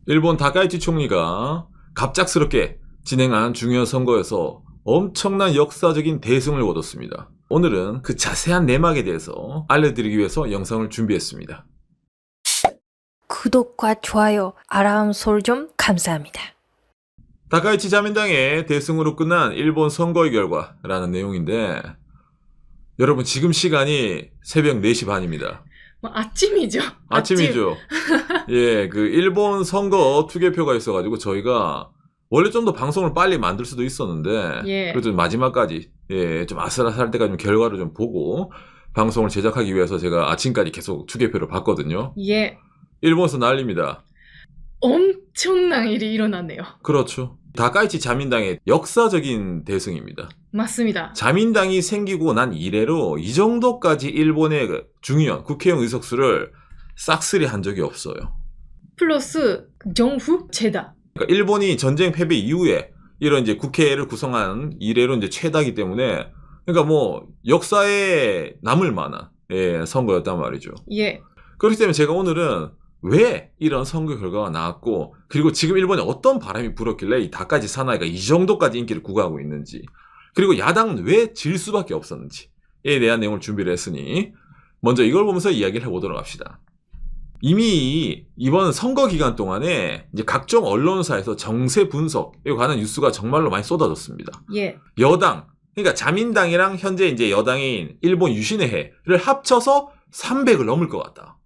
일본 다카이치 총리가 갑작스럽게 진행한 중요한 선거에서 엄청난 역사적인 대승을 거뒀습니다. 오늘은 그 자세한 내막에 대해서 알려드리기 위해서 영상을 준비했습니다. 구독과 좋아요, 알람 설정 감사합니다. 다카이치 자민당의 대승으로 끝난 일본 선거의 결과라는 내용인데, 여러분 지금 시간이 새벽 4시 반입니다. 아침이죠. 아침이죠. 예, 그 일본 선거 투개표가 있어가지고 저희가 원래 좀 더 방송을 빨리 만들 수도 있었는데, 예. 그래도 마지막까지 좀 아슬아슬할 때까지 좀 결과를 좀 보고 방송을 제작하기 위해서 제가 아침까지 계속 투개표를 봤거든요. 예. 일본에서 난립니다. 엄청난 일이 일어났네요. 그렇죠. 다카이치 자민당의 역사적인 대승입니다. 맞습니다. 자민당이 생기고 난 이래로 이 정도까지 일본의 그 중의원, 국회의원 의석수를 싹쓸이 한 적이 없어요. 플러스 정부 제다. 그러니까 일본이 전쟁 패배 이후에 이런 이제 국회를 구성한 이래로 이제 최다기 때문에, 그러니까 뭐 역사에 남을 만한 선거였단 말이죠. 예. 그렇기 때문에 제가 오늘은 왜 이런 선거 결과가 나왔고, 그리고 지금 일본에 어떤 바람이 불었길래 이 다카이치 사나이가 이 정도까지 인기를 구가하고 있는지, 그리고 야당은 왜 질 수밖에 없었는지에 대한 내용을 준비를 했으니 먼저 이걸 보면서 이야기를 해보도록 합시다. 이미 이번 선거 기간 동안에 이제 각종 언론사에서 정세 분석에 관한 뉴스가 정말로 많이 쏟아졌습니다. 예. 여당, 그러니까 자민당이랑 현재 이제 여당인 일본 유신회를 합쳐서 300을 넘을 것 같다.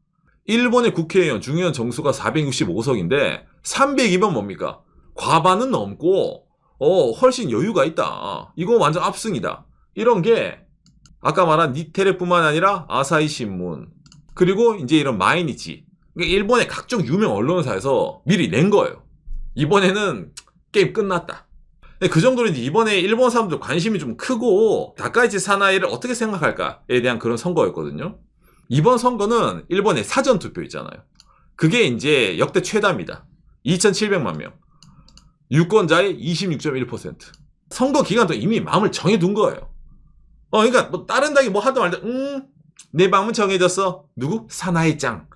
일본의 국회의원, 중의원 정수가 465석인데 300이면 뭡니까? 과반은 넘고 훨씬 여유가 있다. 이거 완전 압승이다. 이런 게 아까 말한 니테레뿐만 아니라 아사히 신문, 그리고 이제 이런 마이니치, 그러니까 일본의 각종 유명 언론사에서 미리 낸 거예요. 이번에는 게임 끝났다. 그 정도로 이제 이번에 일본 사람들 관심이 좀 크고 다카이치 사나이를 어떻게 생각할까에 대한 그런 선거였거든요. 이번 선거는 일본의 사전투표 있잖아요. 그게 이제 역대 최다입니다. 2,700만 명. 유권자의 26.1%. 선거 기간 동안 이미 마음을 정해둔 거예요. 그러니까 뭐 다른 당이 뭐 하든 말든 내 마음은 정해졌어. 누구? 사나이 짱.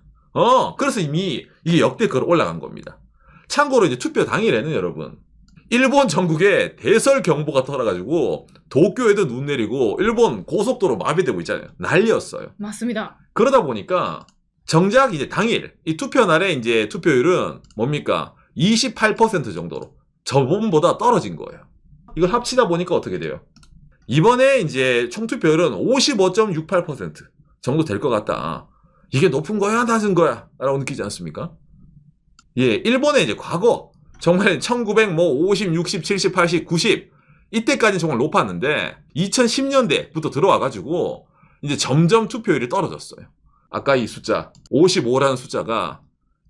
그래서 이미 이게 역대급으로 올라간 겁니다. 참고로 이제 투표 당일에는 여러분, 일본 전국에 대설 경보가 터져가지고 도쿄에도 눈 내리고 일본 고속도로 마비되고 있잖아요. 난리였어요. 맞습니다. 그러다 보니까 정작 이제 당일 이 투표 날에 이제 투표율은 뭡니까? 28% 정도로 저번보다 떨어진 거예요. 이걸 합치다 보니까 어떻게 돼요? 이번에 이제 총투표율은 55.68% 정도 될 것 같다. 이게 높은 거야, 낮은 거야? 라고 느끼지 않습니까? 예, 일본의 이제 과거 정말 1900, 50, 60, 70, 80, 90 이때까지는 정말 높았는데 2010년대부터 들어와가지고 이제 점점 투표율이 떨어졌어요. 아까 이 숫자 55라는 숫자가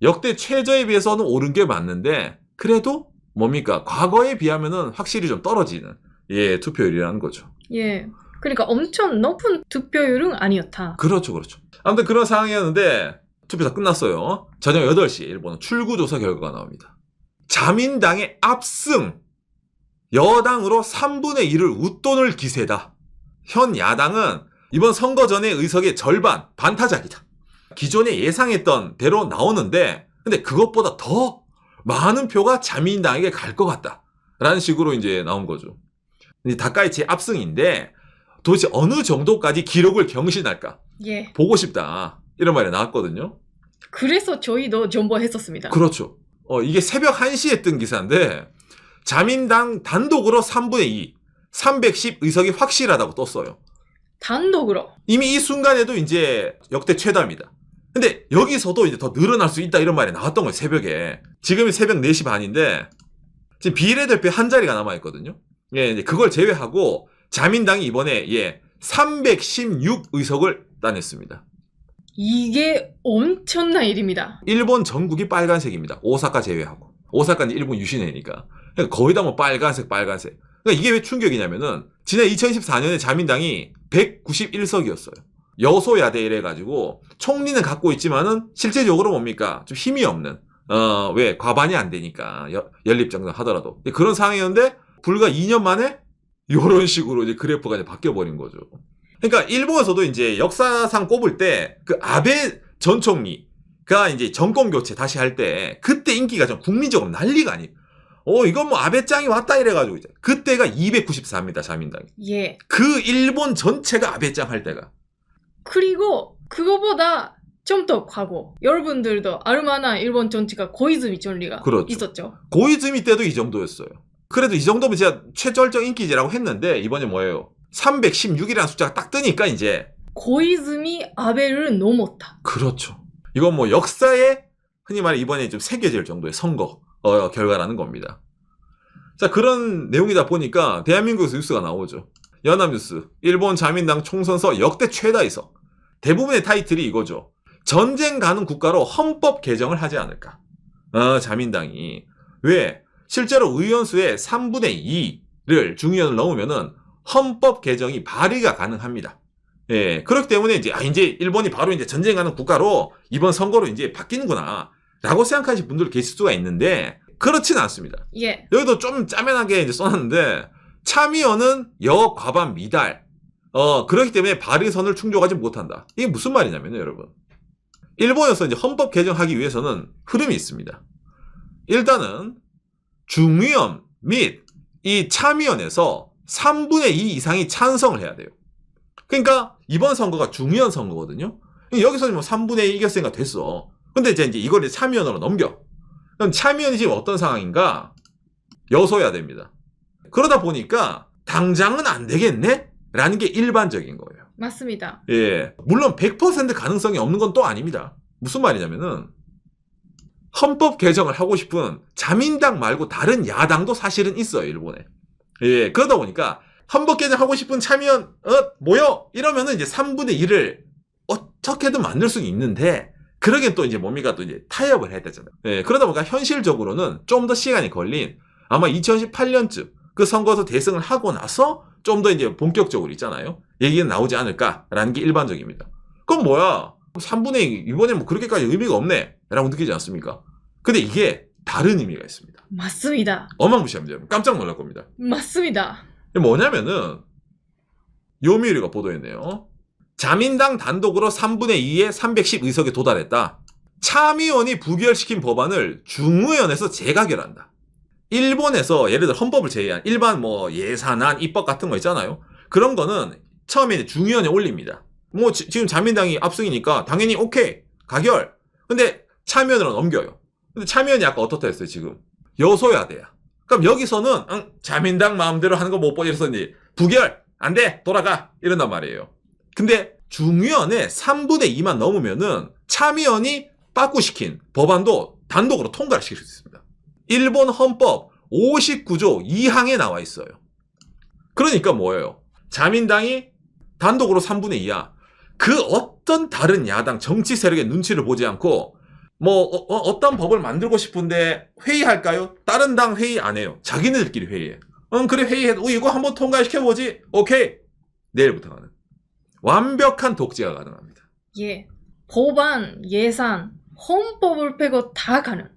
역대 최저에 비해서는 오른 게 맞는데, 그래도 뭡니까? 과거에 비하면은 확실히 좀 떨어지는 투표율이라는 거죠. 예. 그러니까 엄청 높은 투표율은 아니었다. 그렇죠, 그렇죠. 아무튼 그런 상황이었는데 투표 다 끝났어요. 저녁 8시에 일본은 출구조사 결과가 나옵니다. 자민당의 압승, 여당으로 3분의 1을 웃돈을 기세다. 현 야당은 이번 선거 전의 의석의 절반, 반타작이다. 기존에 예상했던 대로 나오는데, 근데 그것보다 더 많은 표가 자민당에게 갈 것 같다. 라는 식으로 이제 나온 거죠. 다카이치의 압승인데, 도대체 어느 정도까지 기록을 경신할까? 예. 보고 싶다. 이런 말이 나왔거든요. 그래서 저희도 정보했었습니다. 그렇죠. 이게 새벽 1시에 뜬 기사인데, 자민당 단독으로 3분의 2, 310 의석이 확실하다고 떴어요. 단독으로. 이미 이 순간에도 이제 역대 최다입니다. 근데 여기서도 이제 더 늘어날 수 있다 이런 말이 나왔던 거예요, 새벽에. 지금이 새벽 4시 반인데, 지금 비례대표 한 자리가 남아있거든요. 예, 이제 그걸 제외하고, 자민당이 이번에 316 의석을 따냈습니다. 이게 엄청난 일입니다. 일본 전국이 빨간색입니다. 오사카 제외하고. 오사카는 일본 유신회니까. 그러니까 거의 다 뭐 빨간색. 그러니까 이게 왜 충격이냐면은, 지난 2024년에 자민당이 191석이었어요. 여소야대 이래가지고, 총리는 갖고 있지만은, 실제적으로 뭡니까? 좀 힘이 없는, 왜? 과반이 안 되니까. 연립정당 하더라도. 그런 상황이었는데, 불과 2년 만에, 요런 식으로 이제 그래프가 이제 바뀌어버린 거죠. 그러니까 일본에서도 이제 역사상 꼽을 때, 그 아베 전 총리, 이제 정권 교체 다시 할 때 그때 인기가 좀 국민적으로 난리가 아니에요. 이건 뭐 아베짱이 왔다 이래가지고 이제 그때가 294입니다. 자민당이. 예. 그 일본 전체가 아베짱 할 때가. 그리고 그거보다 좀 더 과거. 여러분들도 알만한 일본 정치가 고이즈미 총리가 그렇죠. 있었죠. 고이즈미 때도 이 정도였어요. 그래도 이 정도면 진짜 최절정 인기제라고 했는데 이번에 뭐예요? 316이라는 숫자가 딱 뜨니까 이제 고이즈미 아베를 넘었다. 그렇죠. 이건 뭐 역사에 흔히 말해 이번에 좀 새겨질 정도의 선거 결과라는 겁니다. 자, 그런 내용이다 보니까 대한민국에서 뉴스가 나오죠. 연합뉴스, 일본 자민당 총선서 역대 최다의석. 대부분의 타이틀이 이거죠. 전쟁 가는 국가로 헌법 개정을 하지 않을까. 자민당이. 왜? 실제로 의원수의 3분의 2를 중의원을 넣으면은 헌법 개정이 발의가 가능합니다. 예, 그렇기 때문에 이제 일본이 바로 이제 전쟁 가는 국가로 이번 선거로 이제 바뀌는구나 라고 생각하시는 분들 계실 수가 있는데 그렇지는 않습니다. 예. 여기도 좀 짜면하게 이제 써놨는데 참의원은 여과반 미달. 그렇기 때문에 발의선을 충족하지 못한다. 이게 무슨 말이냐면요, 여러분. 일본에서 이제 헌법 개정하기 위해서는 흐름이 있습니다. 일단은 중의원 및 이 참의원에서 3분의 2 이상이 찬성을 해야 돼요. 그러니까 이번 선거가 중의원 선거거든요. 여기서는 뭐 3분의 2 이겼으니까 됐어. 근데 이제 이걸 참의원으로 넘겨. 그럼 참의원이 지금 어떤 상황인가? 여소야 됩니다. 그러다 보니까 당장은 안 되겠네? 라는 게 일반적인 거예요. 맞습니다. 예. 물론 100% 가능성이 없는 건 또 아닙니다. 무슨 말이냐면은 헌법 개정을 하고 싶은 자민당 말고 다른 야당도 사실은 있어요, 일본에. 예. 그러다 보니까 헌법 개정하고 싶은 참의원 모여 이러면은 이제 3분의 1을 어떻게든 만들 수는 있는데 그러기엔 또 이제 뭡니까 또 이제 타협을 해야 되잖아요. 예. 그러다 보니까 현실적으로는 좀 더 시간이 걸린 아마 2018년쯤 그 선거에서 대승을 하고 나서 좀 더 이제 본격적으로 있잖아요. 얘기는 나오지 않을까라는 게 일반적입니다. 그럼 뭐야? 3분의 2 이번에 뭐 그렇게까지 의미가 없네 라고 느끼지 않습니까? 근데 이게 다른 의미가 있습니다. 맞습니다. 어마무시합니다. 여러분. 깜짝 놀랄 겁니다. 맞습니다. 뭐냐면은 요미우리가 보도했네요. 자민당 단독으로 3분의 2의 310 의석에 도달했다. 참의원이 부결시킨 법안을 중의원에서 재가결한다. 일본에서 예를 들어 헌법을 제외한 일반 뭐 예산안, 입법 같은 거 있잖아요. 그런 거는 처음에 중의원에 올립니다. 뭐 지금 자민당이 압승이니까 당연히 오케이 가결. 근데 참의원으로 넘겨요. 근데 참의원이 아까 어떻다 했어요 지금? 여소야돼야. 그럼 여기서는 자민당 마음대로 하는 거 못 보지 해서 이제 부결 안 돼 돌아가 이런단 말이에요. 근데 중의원에 3분의 2만 넘으면은 참의원이 빠꾸시킨 법안도 단독으로 통과를 시킬 수 있습니다. 일본 헌법 59조 2항에 나와 있어요. 그러니까 뭐예요? 자민당이 단독으로 3분의 2야. 그 어떤 다른 야당 정치 세력의 눈치를 보지 않고 뭐 어떤 법을 만들고 싶은데 회의할까요? 다른 당 회의 안 해요. 자기네들끼리 회의해. 그래 회의해도 이거 한번 통과시켜보지. 오케이. 내일부터 가는. 완벽한 독재가 가능합니다. 예. 법안, 예산, 헌법을 빼고 다 가능.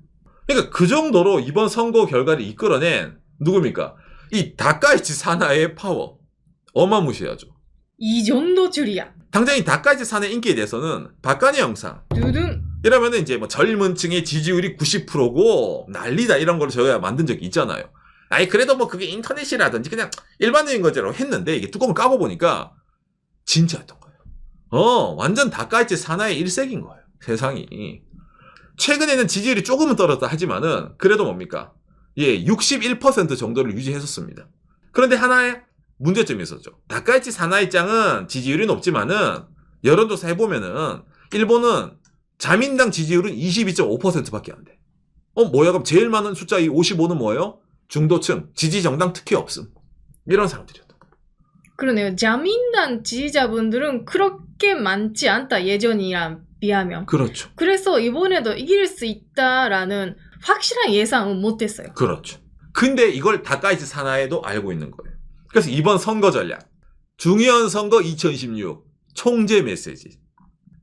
그러니까 그 정도로 이번 선거 결과를 이끌어낸 누굽니까? 이 다카이치 사나의 파워. 어마무시하죠. 이 정도 줄이야. 당장 이 다카이치 사나의 인기에 대해서는 박간의 영상 두둥. 이러면은 이제 뭐 젊은 층의 지지율이 90%고 난리다 이런 걸 저희가 만든 적이 있잖아요. 아니 그래도 뭐 그게 인터넷이라든지 그냥 일반적인 거라고 했는데 이게 뚜껑을 까봐보니까 진짜였던 거예요. 완전 다카이치 사나의 일색인 거예요. 세상이. 최근에는 지지율이 조금은 떨어졌다 하지만은 그래도 뭡니까? 예, 61% 정도를 유지했었습니다. 그런데 하나의 문제점이 있었죠. 다카이치 사나이짱은 지지율이 높지만은 여론조사 해보면은 일본은 자민당 지지율은 22.5%밖에 안 돼. 뭐야? 그럼 제일 많은 숫자 이 55는 뭐예요? 중도층, 지지정당 특히 없음. 이런 사람들이었던 거예요. 그러네요. 자민당 지지자분들은 그렇게 많지 않다. 예전이랑 비하면. 그렇죠. 그래서 이번에도 이길 수 있다라는 확실한 예상은 못했어요. 그렇죠. 근데 이걸 다카이치 사나이도 알고 있는 거예요. 그래서 이번 선거 전략. 중의원 선거 2016 총재 메시지.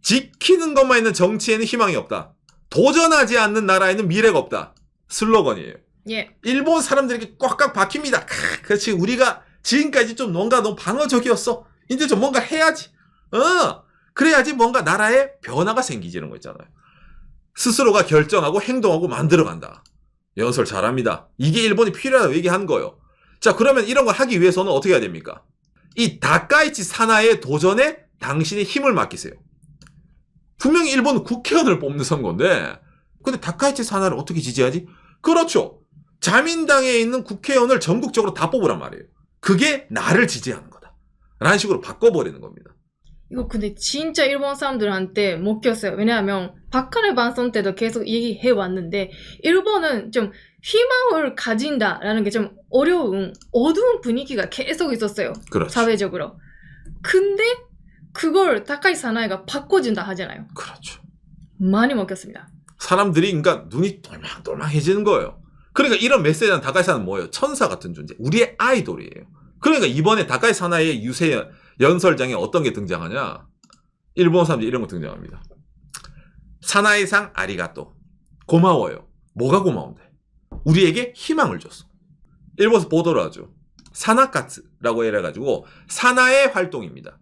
지키는 것만 있는 정치에는 희망이 없다. 도전하지 않는 나라에는 미래가 없다. 슬로건이에요. 예. 일본 사람들에게 꽉꽉 박힙니다. 그렇지. 우리가 지금까지 좀 뭔가 너무 방어적이었어. 이제 좀 뭔가 해야지. 그래야지 뭔가 나라에 변화가 생기지 이런 거 있잖아요. 스스로가 결정하고 행동하고 만들어간다. 연설 잘합니다. 이게 일본이 필요하다고 얘기한 거예요. 자, 그러면 이런 걸 하기 위해서는 어떻게 해야 됩니까? 이 다카이치 사나이의 도전에 당신이 힘을 맡기세요. 분명히 일본은 국회의원을 뽑는 선거인데 근데 다카이치 사나이를 어떻게 지지하지? 그렇죠. 자민당에 있는 국회의원을 전국적으로 다 뽑으란 말이에요. 그게 나를 지지하는 거다. 라는 식으로 바꿔버리는 겁니다. 이거 근데 진짜 일본 사람들한테 먹혔어요. 왜냐하면 박하네 방송 때도 계속 얘기해 왔는데 일본은 좀 희망을 가진다라는 게 좀 어두운 분위기가 계속 있었어요. 그렇죠. 사회적으로. 근데 그걸 다카이치 사나이가 바꿔준다 하잖아요. 그렇죠. 많이 먹혔습니다. 사람들이 그러니까 눈이 똘망똘망해지는 거예요. 그러니까 이런 메시지는 다카이치 사나이는 뭐예요? 천사 같은 존재. 우리의 아이돌이에요. 그러니까 이번에 다카이치 사나이의 유세 연설장에 어떤 게 등장하냐? 일본 사람들이 이런 거 등장합니다. 사나이상 아리가또. 고마워요. 뭐가 고마운데? 우리에게 희망을 줬어. 일본에서 보도를 하죠. 사나카츠라고 해가지고 사나의 활동입니다.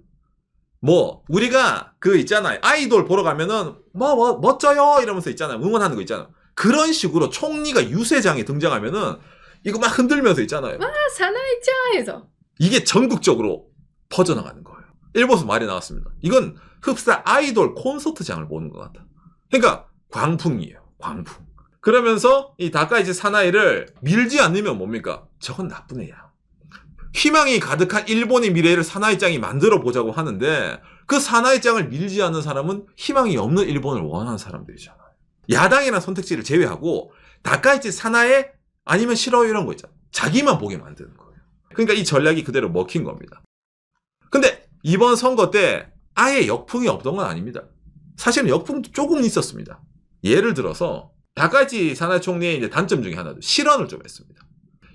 뭐 우리가 그 있잖아요. 아이돌 보러 가면은 멋져요 이러면서 있잖아요. 응원하는 거 있잖아요. 그런 식으로 총리가 유세장에 등장하면은 이거 막 흔들면서 있잖아요. 와 사나이짱 해서. 이게 전국적으로 퍼져나가는 거예요. 일본에서 말이 나왔습니다. 이건 흡사 아이돌 콘서트장을 보는 것 같다. 그러니까 광풍이에요. 광풍. 그러면서 이 다카이치 사나이를 밀지 않으면 뭡니까? 저건 나쁜 애야. 희망이 가득한 일본의 미래를 사나이짱이 만들어 보자고 하는데 그 사나이짱을 밀지 않는 사람은 희망이 없는 일본을 원하는 사람들이잖아요. 야당이라는 선택지를 제외하고 다카이치 사나이 아니면 싫어요 이런 거 있잖아요. 자기만 보게 만드는 거예요. 그러니까 이 전략이 그대로 먹힌 겁니다. 근데 이번 선거 때 아예 역풍이 없던 건 아닙니다. 사실은 역풍도 조금 있었습니다. 예를 들어서 다카이치 사나이 총리의 이제 단점 중에 하나도 실언을 좀 했습니다.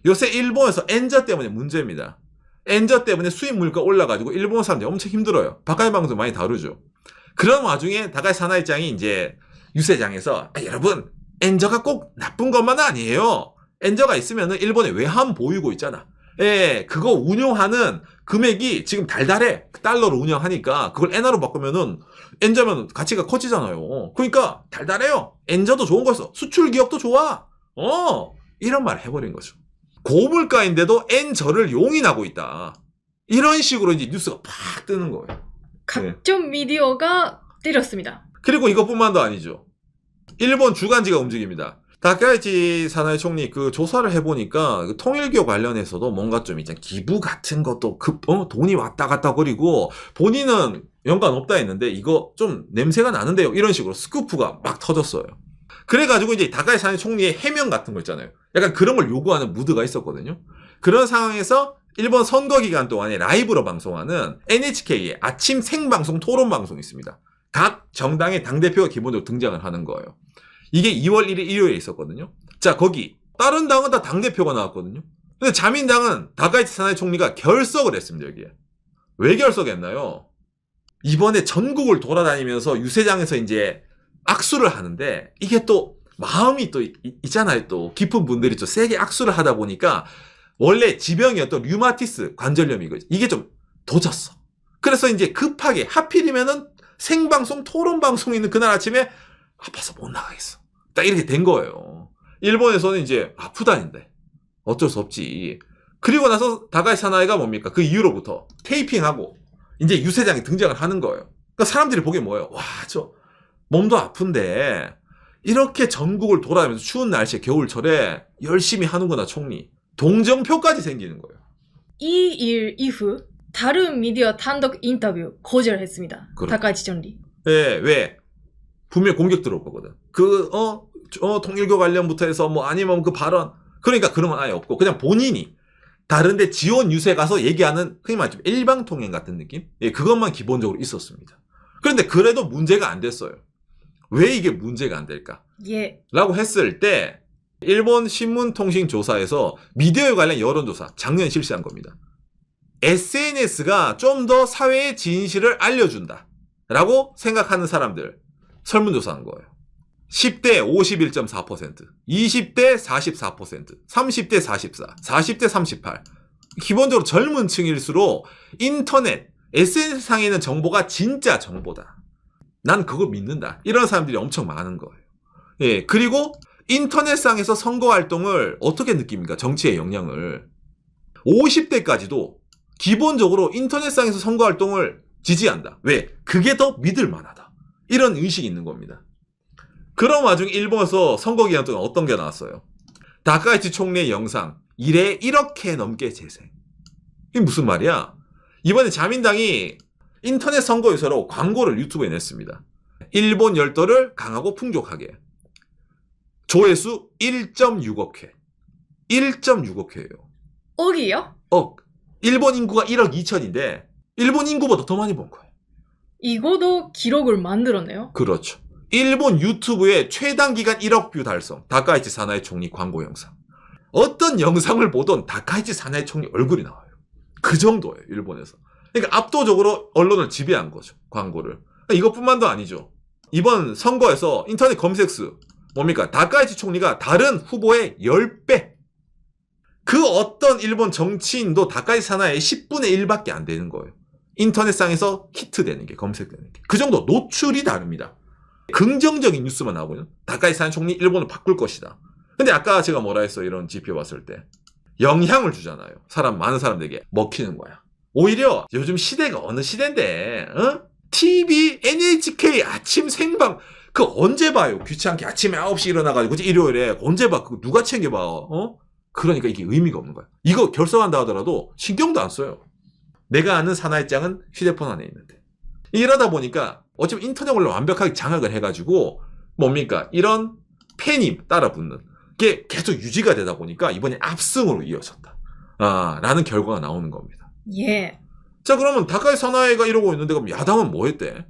요새 일본에서 엔저 때문에 문제입니다. 엔저 때문에 수입 물가 올라가지고 일본 사람들이 엄청 힘들어요. 바깥의 방송 많이 다루죠. 그런 와중에 다카이치 사나이짱이 이제 유세장에서 여러분 엔저가 꼭 나쁜 것만 아니에요. 엔저가 있으면은 일본에 외환 보유고 있잖아. 예, 그거 운용하는 금액이 지금 달달해. 달러로 운영하니까 그걸 엔화로 바꾸면은 엔저면 가치가 커지잖아요. 그러니까 달달해요. 엔저도 좋은 거였어. 수출 기업도 좋아. 이런 말을 해버린 거죠. 고물가인데도 엔저를 용인하고 있다. 이런 식으로 이제 뉴스가 팍 뜨는 거예요. 각종 미디어가 때렸습니다. 그리고 이것뿐만도 아니죠. 일본 주간지가 움직입니다. 다카이치 사나이 총리 그 조사를 해보니까 그 통일교 관련해서도 뭔가 좀 이제 기부 같은 것도 돈이 왔다 갔다 거리고 본인은 연관 없다 했는데 이거 좀 냄새가 나는데요. 이런 식으로 스쿠프가 막 터졌어요. 그래가지고 이제 다카이치 사나이 총리의 해명 같은 거 있잖아요. 약간 그런 걸 요구하는 무드가 있었거든요. 그런 상황에서 일본 선거 기간 동안에 라이브로 방송하는 NHK의 아침 생방송 토론 방송이 있습니다. 각 정당의 당대표가 기본적으로 등장을 하는 거예요. 이게 2월 1일 일요일에 있었거든요. 자, 거기 다른 당은 다 당대표가 나왔거든요. 근데 자민당은 다카이치 사나이 총리가 결석을 했습니다. 여기에. 왜 결석했나요? 이번에 전국을 돌아다니면서 유세장에서 이제 악수를 하는데 이게 또 마음이 또 있잖아요. 또 깊은 분들이 좀 세게 악수를 하다 보니까 원래 지병이었던 류마티스 관절염이 이게 좀 도졌어. 그래서 이제 급하게 하필이면은 생방송 토론 방송이 있는 그날 아침에 아파서 못 나가겠어. 딱 이렇게 된 거예요. 일본에서는 이제 아프다는데 어쩔 수 없지. 그리고 나서 다카이치 사나이가 뭡니까? 그 이후로부터 테이핑하고 이제 유세장에 등장을 하는 거예요. 그러니까 사람들이 보기엔 뭐예요? 와, 저 몸도 아픈데 이렇게 전국을 돌아다니면서 추운 날씨에 겨울철에 열심히 하는구나 총리. 동정표까지 생기는 거예요. 이 일 이후 다른 미디어 단독 인터뷰 거절했습니다. 그렇죠. 다카이치 총리. 예, 왜? 분명 공격 들어올 거거든. 통일교 관련부터 해서 뭐 아니면 그 발언. 그러니까 그런 건 아예 없고 그냥 본인이 다른데 지원 유세 가서 얘기하는 흔히 말하면 일방통행 같은 느낌? 예, 그것만 기본적으로 있었습니다. 그런데 그래도 문제가 안 됐어요. 왜 이게 문제가 안 될까? 예. 라고 했을 때 일본 신문통신조사에서 미디어에 관련 여론조사 작년 실시한 겁니다. SNS가 좀 더 사회의 진실을 알려준다 라고 생각하는 사람들 설문조사한 거예요. 10대 51.4%, 20대 44%, 30대 44, 40대 38. 기본적으로 젊은 층일수록 인터넷, SNS상에 있는 정보가 진짜 정보다. 난 그걸 믿는다. 이런 사람들이 엄청 많은 거예요. 예, 그리고 인터넷상에서 선거 활동을 어떻게 느낍니까? 정치의 영향을. 50대까지도 기본적으로 인터넷상에서 선거 활동을 지지한다. 왜? 그게 더 믿을 만하다. 이런 의식이 있는 겁니다. 그런 와중에 일본에서 선거 기간 동안 어떤 게 나왔어요? 다카이치 총리의 영상 1회 1억회 넘게 재생. 이게 무슨 말이야? 이번에 자민당이 인터넷 선거 유세로 광고를 유튜브에 냈습니다. 일본 열도를 강하고 풍족하게. 조회수 1.6억 회. 1.6억 회예요. 억이요? 일본 인구가 1억 2천인데 일본 인구보다 더 많이 본 거예요. 이거도 기록을 만들었네요. 그렇죠. 일본 유튜브의 최단 기간 1억 뷰 달성. 다카이치 사나이 총리 광고 영상. 어떤 영상을 보던 다카이치 사나이 총리 얼굴이 나와요. 그 정도예요. 일본에서. 그러니까 압도적으로 언론을 지배한 거죠. 광고를. 이것뿐만도 아니죠. 이번 선거에서 인터넷 검색수 뭡니까? 다카이치 총리가 다른 후보의 10배. 그 어떤 일본 정치인도 다카이치 사나이의 10분의 1밖에 안 되는 거예요. 인터넷상에서 히트되는 게, 검색되는 게. 그 정도 노출이 다릅니다. 긍정적인 뉴스만 나오거든요. 다카이치 사나이 총리 일본을 바꿀 것이다. 근데 아까 제가 뭐라 했어요? 이런 지표 봤을 때. 영향을 주잖아요. 많은 사람들에게 먹히는 거야. 오히려 요즘 시대가 어느 시대인데, TV, NHK 아침 생방, 그거 언제 봐요? 귀찮게 아침에 9시 일어나가지고, 일요일에 언제 봐? 그거 누가 챙겨봐? 그러니까 이게 의미가 없는 거야. 이거 결성한다 하더라도 신경도 안 써요. 내가 아는 사나이짱은 휴대폰 안에 있는데. 이러다 보니까 어차피 인터넷을 완벽하게 장악을 해가지고 뭡니까? 이런 팬이 따라 붙는 게 계속 유지가 되다 보니까 이번에 압승으로 이어졌다. 라는 결과가 나오는 겁니다. 예. 자, 그러면 다카이치 사나이가 이러고 있는데 그럼 야당은 뭐 했대?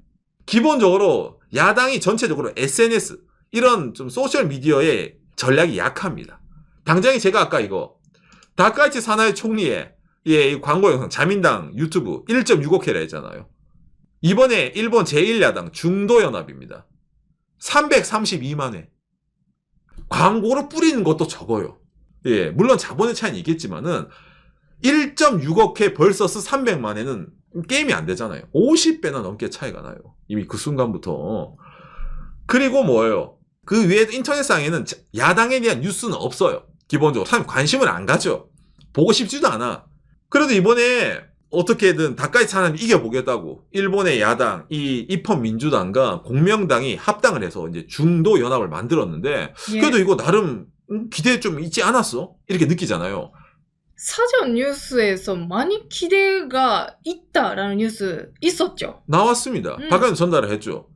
기본적으로 야당이 전체적으로 SNS 이런 좀 소셜 미디어의 전략이 약합니다. 당장에 제가 아까 이거 다카이치 사나이 총리의 이 광고 영상 자민당 유튜브 1.6억 회라 했잖아요. 이번에 일본 제1야당 중도연합입니다. 332만 회. 광고로 뿌리는 것도 적어요. 예, 물론 자본의 차이는 있겠지만은 1.6억 회 vs 300만 회는 게임이 안 되잖아요. 50배나 넘게 차이가 나요. 이미 그 순간부터. 그리고 뭐예요? 그 외에도 인터넷상에는 야당에 대한 뉴스는 없어요. 기본적으로 사람 관심을 안 가죠. 보고 싶지도 않아. 그래도 이번에 어떻게든 다카이치 사나이를 이겨보겠다고 일본의 야당 이 입헌민주당과 공명당이 합당을 해서 이제 중도 연합을 만들었는데 예. 그래도 이거 나름 기대 좀 있지 않았어? 이렇게 느끼잖아요. 사전 뉴스에서 많이 기대가 있다라는 뉴스 있었죠. 나왔습니다. 박근혜 전달을 했죠.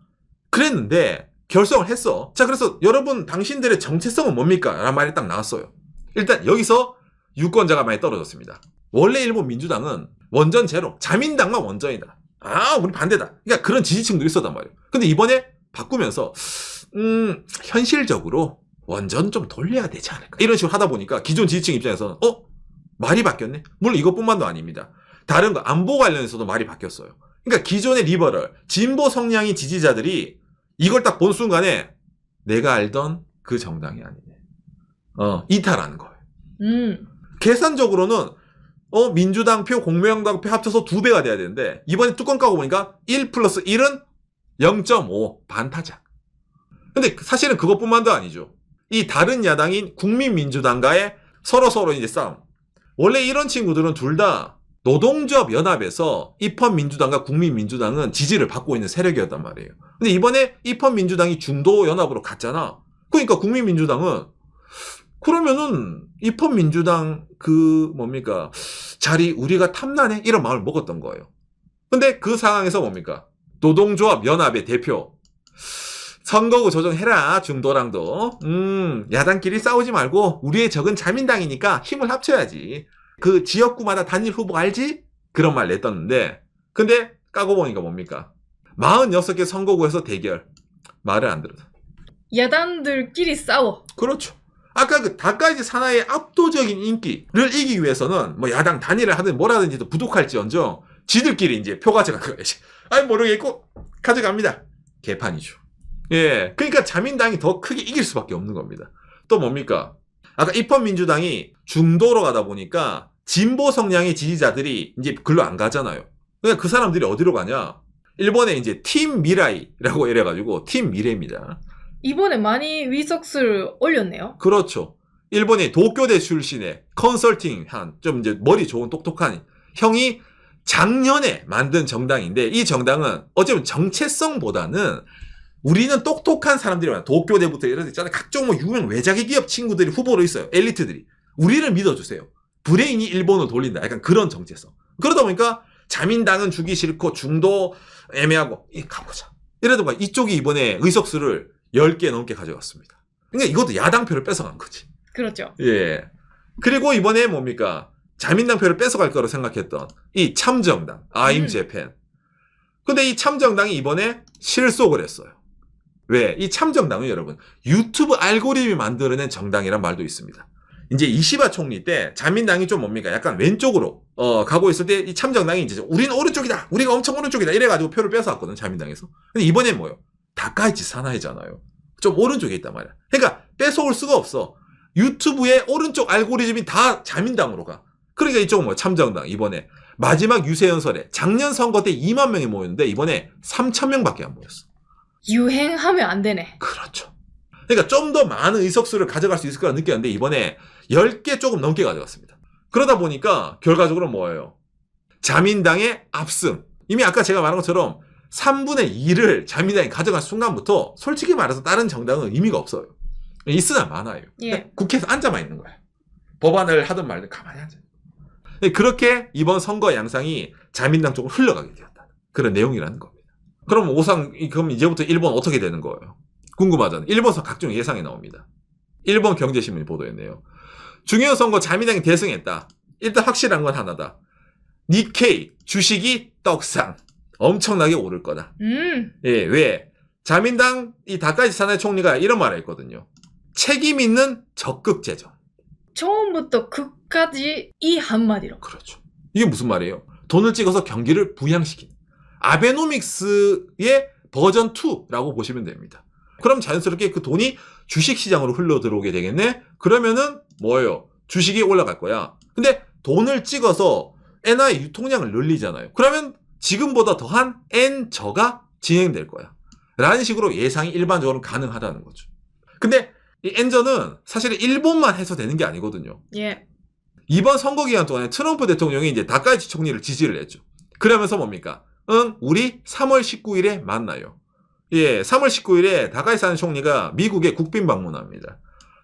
그랬는데 결성을 했어. 자, 그래서 여러분 당신들의 정체성은 뭡니까? 라는 말이 딱 나왔어요. 일단 여기서 유권자가 많이 떨어졌습니다. 원래 일본 민주당은 원전 제로, 자민당만 원전이다. 우리 반대다. 그러니까 그런 지지층도 있었단 말이에요. 근데 이번에 바꾸면서 현실적으로 원전 좀 돌려야 되지 않을까? 이런 식으로 하다 보니까 기존 지지층 입장에서는 말이 바뀌었네? 물론 이것뿐만도 아닙니다. 다른 거 안보 관련해서도 말이 바뀌었어요. 그러니까 기존의 리버럴, 진보 성향의 지지자들이 이걸 딱 본 순간에 내가 알던 그 정당이 아니네. 이탈하는 거예요. 계산적으로는 민주당 표, 공명당 표 합쳐서 2배가 돼야 되는데 이번에 뚜껑 까고 보니까 1 플러스 1은 0.5 반타작. 근데 사실은 그것뿐만도 아니죠. 이 다른 야당인 국민민주당과의 서로 이제 싸움. 원래 이런 친구들은 둘 다 노동조합 연합에서 입헌민주당과 국민민주당은 지지를 받고 있는 세력이었단 말이에요. 근데 이번에 입헌민주당이 중도 연합으로 갔잖아. 그러니까 국민민주당은 그러면은 입헌민주당 자리 우리가 탐나네? 이런 마음을 먹었던 거예요. 근데 그 상황에서 뭡니까? 노동조합 연합의 대표 선거구 조정해라 중도랑도 야당끼리 싸우지 말고 우리의 적은 자민당이니까 힘을 합쳐야지. 그 지역구마다 단일 후보 알지? 그런 말 냈었는데 근데 까고 보니까 뭡니까? 46개 선거구에서 대결. 말을 안 들어서. 야당들끼리 싸워. 그렇죠. 아까 그 다카이치 사나이의 압도적인 인기를 이기기 위해서는 뭐 야당 단일을 하든 뭐라든지도 부족할지언정 지들끼리 이제 표 가져가야지. 모르겠고 가져갑니다. 개판이죠. 예, 그러니까 자민당이 더 크게 이길 수밖에 없는 겁니다. 또 뭡니까? 아까 입헌민주당이 중도로 가다 보니까 진보 성향의 지지자들이 이제 글로 안 가잖아요. 그러니까 그 사람들이 어디로 가냐? 일본에 이제 팀 미라이라고 이래가지고 팀 미래입니다. 이번에 많이 위석수를 올렸네요. 그렇죠. 일본의 도쿄대 출신의 컨설팅 한 좀 이제 머리 좋은 똑똑한 형이 작년에 만든 정당인데 이 정당은 어쩌면 정체성보다는 우리는 똑똑한 사람들이 많아. 도쿄대부터 이런 데 있잖아요. 각종 뭐 유명 외자기 기업 친구들이 후보로 있어요. 엘리트들이. 우리를 믿어주세요. 브레인이 일본을 돌린다. 약간 그런 정체성. 그러다 보니까 자민당은 주기 싫고 중도 애매하고 가보자. 이러다 보니까 이쪽이 이번에 의석수를 10개 넘게 가져갔습니다. 그러니까 이것도 야당표를 뺏어간 거지. 그렇죠. 예. 그리고 이번에 뭡니까? 자민당 표를 뺏어갈 거로 생각했던 이 참정당, 아임 재팬. 근데 이 참정당이 이번에 실속을 했어요. 왜? 이 참정당은 여러분, 유튜브 알고리즘이 만들어낸 정당이란 말도 있습니다. 이제 이시바 총리 때 자민당이 좀 뭡니까? 약간 왼쪽으로 가고 있을 때 이 참정당이 이제 우리는 오른쪽이다. 우리가 엄청 오른쪽이다. 이래가지고 표를 뺏어왔거든, 자민당에서. 근데 이번엔 뭐예요? 다카이치 사나이잖아요. 좀 오른쪽에 있단 말이야. 그러니까 뺏어올 수가 없어. 유튜브의 오른쪽 알고리즘이 다 자민당으로 가. 그러니까 이쪽은 뭐 참정당 이번에 마지막 유세연설에 작년 선거 때 2만 명이 모였는데 이번에 3천 명밖에 안 모였어. 유행하면 안 되네. 그렇죠. 그러니까 좀 더 많은 의석수를 가져갈 수 있을 거라 느꼈는데 이번에 10개 조금 넘게 가져갔습니다. 그러다 보니까 결과적으로 뭐예요? 자민당의 압승. 이미 아까 제가 말한 것처럼 3분의 2를 자민당이 가져간 순간부터 솔직히 말해서 다른 정당은 의미가 없어요. 있으나 많아요. 예. 국회에서 앉아만 있는 거야. 법안을 하든 말든 가만히 앉아. 그렇게 이번 선거 양상이 자민당 쪽으로 흘러가게 되었다. 그런 내용이라는 겁니다. 그럼 그럼 이제부터 일본 어떻게 되는 거예요? 궁금하잖아요. 일본에서 각종 예상이 나옵니다. 일본 경제신문이 보도했네요. 중요한 선거 자민당이 대승했다. 일단 확실한 건 하나다. 니케이 주식이 떡상. 엄청나게 오를 거다. 예, 왜? 자민당 이 다카이치 사나이 총리가 이런 말을 했거든요. 책임 있는 적극 재정. 처음부터 끝까지 이 한마디로. 그렇죠. 이게 무슨 말이에요? 돈을 찍어서 경기를 부양시키는 아베노믹스의 버전 2라고 보시면 됩니다. 그럼 자연스럽게 그 돈이 주식시장으로 흘러 들어오게 되겠네? 그러면은 뭐예요? 주식이 올라갈 거야. 근데 돈을 찍어서 엔화의 유통량을 늘리잖아요. 그러면 지금보다 더한 엔저가 진행될 거야. 라는 식으로 예상이 일반적으로 가능하다는 거죠. 근데 이 엔저는 사실 일본만 해서 되는 게 아니거든요. 예. 이번 선거 기간 동안에 트럼프 대통령이 이제 다카이치 총리를 지지를 했죠. 그러면서 뭡니까? 우리 3월 19일에 만나요. 예, 3월 19일에 다카이치 사나이 총리가 미국에 국빈 방문합니다.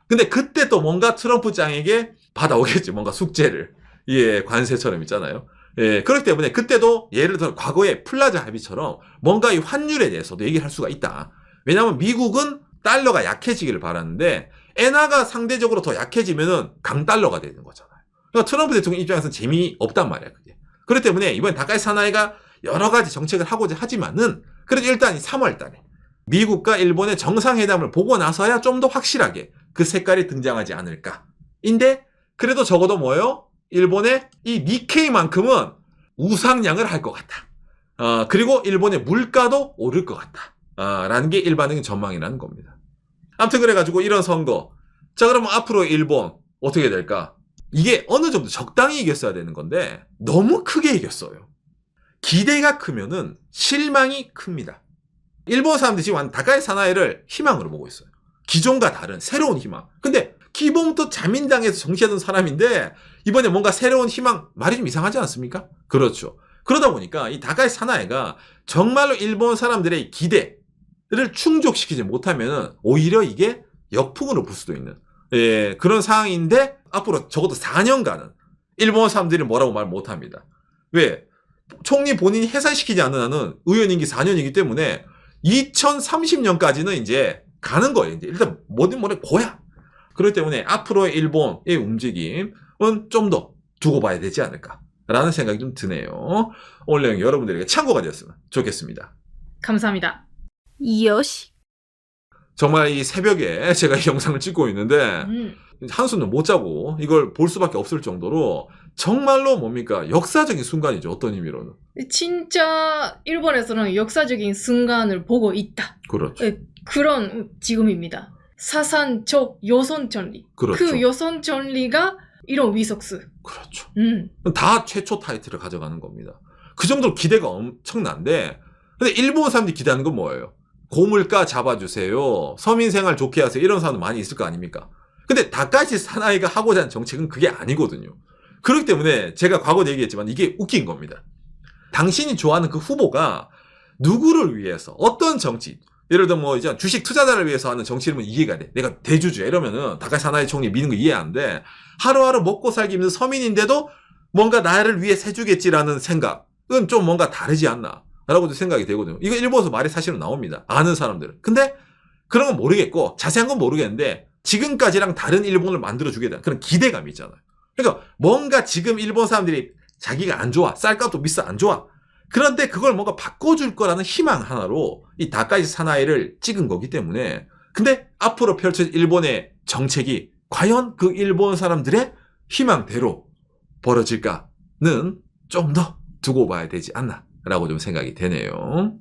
근데 그때 또 뭔가 트럼프 짱에게 받아오겠지. 뭔가 숙제를. 예, 관세처럼 있잖아요. 예, 그렇기 때문에 그때도 예를 들어 과거의 플라자 합의처럼 뭔가 이 환율에 대해서도 얘기를 할 수가 있다. 왜냐하면 미국은 달러가 약해지기를 바라는데 엔화가 상대적으로 더 약해지면은 강달러가 되는 거잖아요. 그러니까 트럼프 대통령 입장에서는 재미없단 말이야, 그게. 그렇기 때문에 이번에 다카이치 사나이가 여러 가지 정책을 하고자 하지만은 그래도 일단 3월 달에 미국과 일본의 정상회담을 보고 나서야 좀 더 확실하게 그 색깔이 등장하지 않을까. 인데 그래도 적어도 뭐예요? 일본의 이 니케이만큼은 우상향을 할 것 같다. 그리고 일본의 물가도 오를 것 같다. 라는 게 일반적인 전망이라는 겁니다. 아무튼 그래가지고 이런 선거. 자, 그러면 앞으로 일본 어떻게 될까? 이게 어느 정도 적당히 이겼어야 되는 건데 너무 크게 이겼어요. 기대가 크면은 실망이 큽니다. 일본 사람들이 지금 다카이치 사나이를 희망으로 보고 있어요. 기존과 다른 새로운 희망. 근데 기본부터 자민당에서 정치하던 사람인데 이번에 뭔가 새로운 희망, 말이 좀 이상하지 않습니까? 그렇죠. 그러다 보니까 이 다카이치 사나이가 정말로 일본 사람들의 기대를 충족시키지 못하면 오히려 이게 역풍으로 불 수도 있는 그런 상황인데 앞으로 적어도 4년간은 일본 사람들이 뭐라고 말 못합니다. 왜? 총리 본인이 해산시키지 않는 한은 의원 임기 4년이기 때문에 2030년까지는 이제 가는 거예요. 이제 일단 뭐든 고야. 그렇기 때문에 앞으로의 일본의 움직임은 좀 더 두고 봐야 되지 않을까라는 생각이 좀 드네요. 오늘 내용 여러분들에게 참고가 되었으면 좋겠습니다. 감사합니다. 요시. 정말 이 새벽에 제가 이 영상을 찍고 있는데 한숨도 못 자고 이걸 볼 수밖에 없을 정도로 정말로 뭡니까? 역사적인 순간이죠. 어떤 의미로는. 진짜 일본에서는 역사적인 순간을 보고 있다. 그렇죠. 그런 지금입니다. 사산적 요선천리. 그렇죠. 그 요선천리가 이런 위석수. 그렇죠. 다 최초 타이틀을 가져가는 겁니다. 그 정도로 기대가 엄청난데 근데 일본 사람들이 기대하는 건 뭐예요? 고물가 잡아주세요. 서민생활 좋게 하세요. 이런 사람도 많이 있을 거 아닙니까? 근데 다카이치 사나이가 하고자 하는 정책은 그게 아니거든요. 그렇기 때문에 제가 과거도 얘기했지만 이게 웃긴 겁니다. 당신이 좋아하는 그 후보가 누구를 위해서 어떤 정치, 예를 들어 뭐 이제 주식 투자자를 위해서 하는 정치면 이해가 돼. 내가 대주주야 이러면은 다카이치 사나이 총리 믿는 거 이해 안 돼. 하루하루 먹고 살기 힘든 서민인데도 뭔가 나를 위해 해주겠지라는 생각은 좀 뭔가 다르지 않나 라고도 생각이 되거든요. 이거 일본에서 말이 사실은 나옵니다. 아는 사람들은. 근데 그런 건 모르겠고 자세한 건 모르겠는데 지금까지랑 다른 일본을 만들어주게 되는 그런 기대감이 있잖아요. 그러니까 뭔가 지금 일본 사람들이 자기가 안 좋아. 쌀값도 비싸 안 좋아. 그런데 그걸 뭔가 바꿔줄 거라는 희망 하나로 이 다카이치 사나이를 찍은 거기 때문에 근데 앞으로 펼쳐질 일본의 정책이 과연 그 일본 사람들의 희망대로 벌어질까는 좀 더 두고 봐야 되지 않나 라고 좀 생각이 되네요.